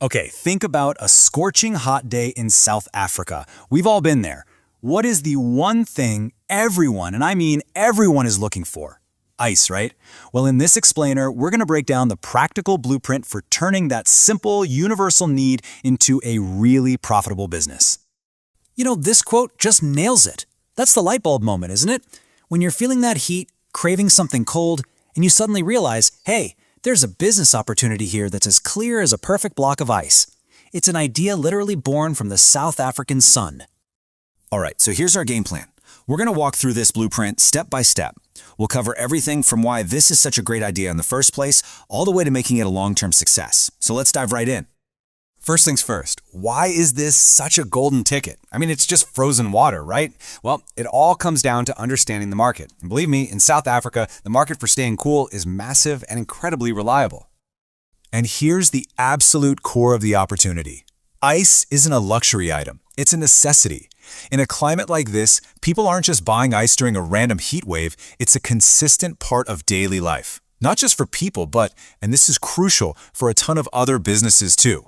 Okay, think about a scorching hot day in South Africa. We've all been there. What is the one thing everyone, and I mean everyone, is looking for? Ice, right? Well, in this explainer, we're going to break down the practical blueprint for turning that simple, universal need into a really profitable business. You know, this quote just nails it. That's the light bulb moment, isn't it? When you're feeling that heat, craving something cold, and you suddenly realize, hey, there's a business opportunity here that's as clear as a perfect block of ice. It's an idea literally born from the South African sun. All right, so here's our game plan. We're going to walk through this blueprint step by step. We'll cover everything from why this is such a great idea in the first place, all the way to making it a long-term success. So let's dive right in. First things first, why is this such a golden ticket? I mean, it's just frozen water, right? Well, it all comes down to understanding the market. And believe me, in South Africa, the market for staying cool is massive and incredibly reliable. And here's the absolute core of the opportunity. Ice isn't a luxury item, it's a necessity. In a climate like this, people aren't just buying ice during a random heat wave, it's a consistent part of daily life. Not just for people, but, and this is crucial, for a ton of other businesses too.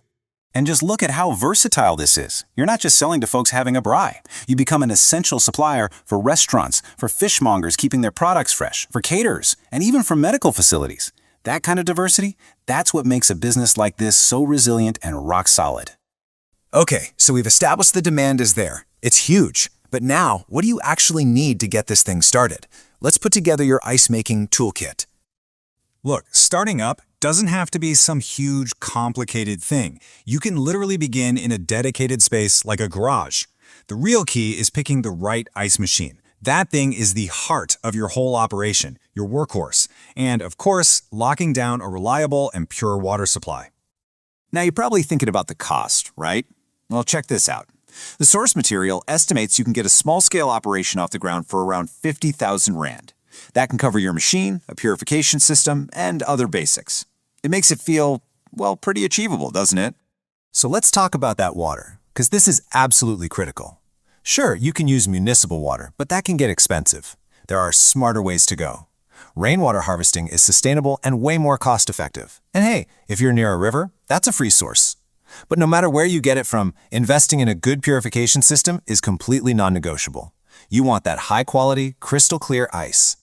And just look at how versatile this is. You're not just selling to folks having a braai. You become an essential supplier for restaurants, for fishmongers keeping their products fresh, for caterers, and even for medical facilities. That kind of diversity, that's what makes a business like this so resilient and rock solid. Okay, so we've established the demand is there. It's huge. But now, what do you actually need to get this thing started? Let's put together your ice-making toolkit. Look, starting up doesn't have to be some huge, complicated thing. You can literally begin in a dedicated space like a garage. The real key is picking the right ice machine. That thing is the heart of your whole operation, your workhorse. And, of course, locking down a reliable and pure water supply. Now you're probably thinking about the cost, right? Well, check this out. The source material estimates you can get a small-scale operation off the ground for around 50,000 Rand. That can cover your machine, a purification system, and other basics. It makes it feel, well, pretty achievable, doesn't it? So let's talk about that water, because this is absolutely critical. Sure, you can use municipal water, but that can get expensive. There are smarter ways to go. Rainwater harvesting is sustainable and way more cost-effective. And hey, if you're near a river, that's a free source. But no matter where you get it from, investing in a good purification system is completely non-negotiable. You want that high-quality, crystal-clear ice.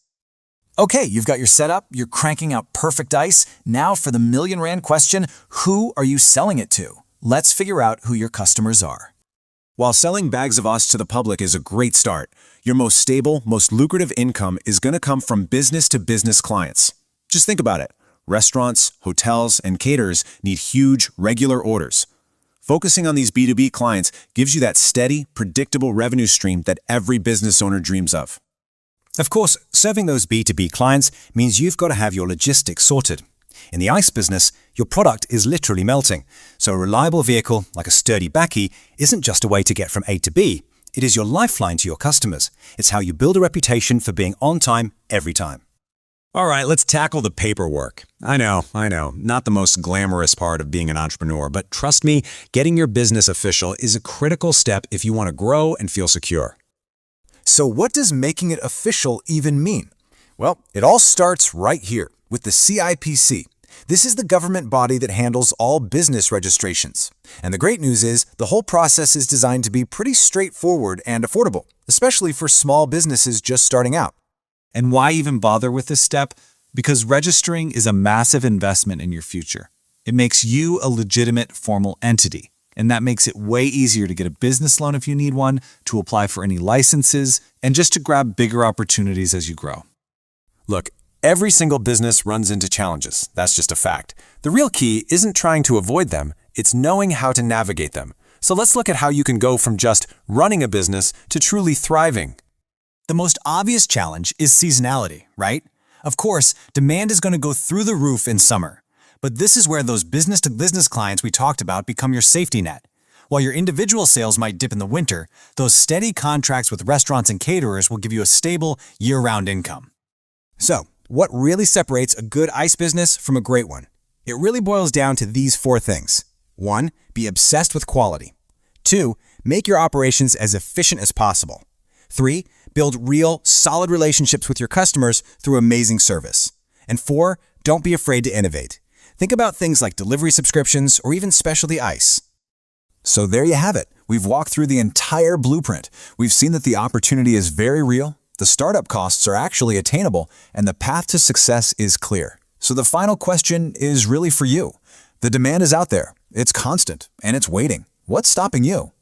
Okay, you've got your setup, you're cranking out perfect ice. Now for the million Rand question, who are you selling it to? Let's figure out who your customers are. While selling bags of ice to the public is a great start, your most stable, most lucrative income is going to come from business-to-business clients. Just think about it. Restaurants, hotels, and caterers need huge, regular orders. Focusing on these B2B clients gives you that steady, predictable revenue stream that every business owner dreams of. Of course, serving those B2B clients means you've got to have your logistics sorted. In the ice business, your product is literally melting, so a reliable vehicle like a sturdy bakkie isn't just a way to get from A to B. It is your lifeline to your customers. It's how you build a reputation for being on time every time. All right, let's tackle the paperwork. I know, not the most glamorous part of being an entrepreneur, but trust me, getting your business official is a critical step if you want to grow and feel secure. So what does making it official even mean? Well, it all starts right here with the CIPC. This is the government body that handles all business registrations. And the great news is the whole process is designed to be pretty straightforward and affordable, especially for small businesses just starting out. And why even bother with this step? Because registering is a massive investment in your future. It makes you a legitimate formal entity. And that makes it way easier to get a business loan if you need one, to apply for any licenses, and just to grab bigger opportunities as you grow. Look, every single business runs into challenges. That's just a fact. The real key isn't trying to avoid them, it's knowing how to navigate them. So let's look at how you can go from just running a business to truly thriving. The most obvious challenge is seasonality, right? Of course, demand is going to go through the roof in summer. But this is where those business-to-business clients we talked about become your safety net. While your individual sales might dip in the winter, those steady contracts with restaurants and caterers will give you a stable, year-round income. So, what really separates a good ice business from a great one? It really boils down to these 4 things. 1. Be obsessed with quality. 2. Make your operations as efficient as possible. 3. Build real, solid relationships with your customers through amazing service. And 4. Don't be afraid to innovate. Think about things like delivery subscriptions or even specialty ice. So there you have it. We've walked through the entire blueprint. We've seen that the opportunity is very real, the startup costs are actually attainable, and the path to success is clear. So the final question is really for you. The demand is out there, it's constant, and it's waiting. What's stopping you?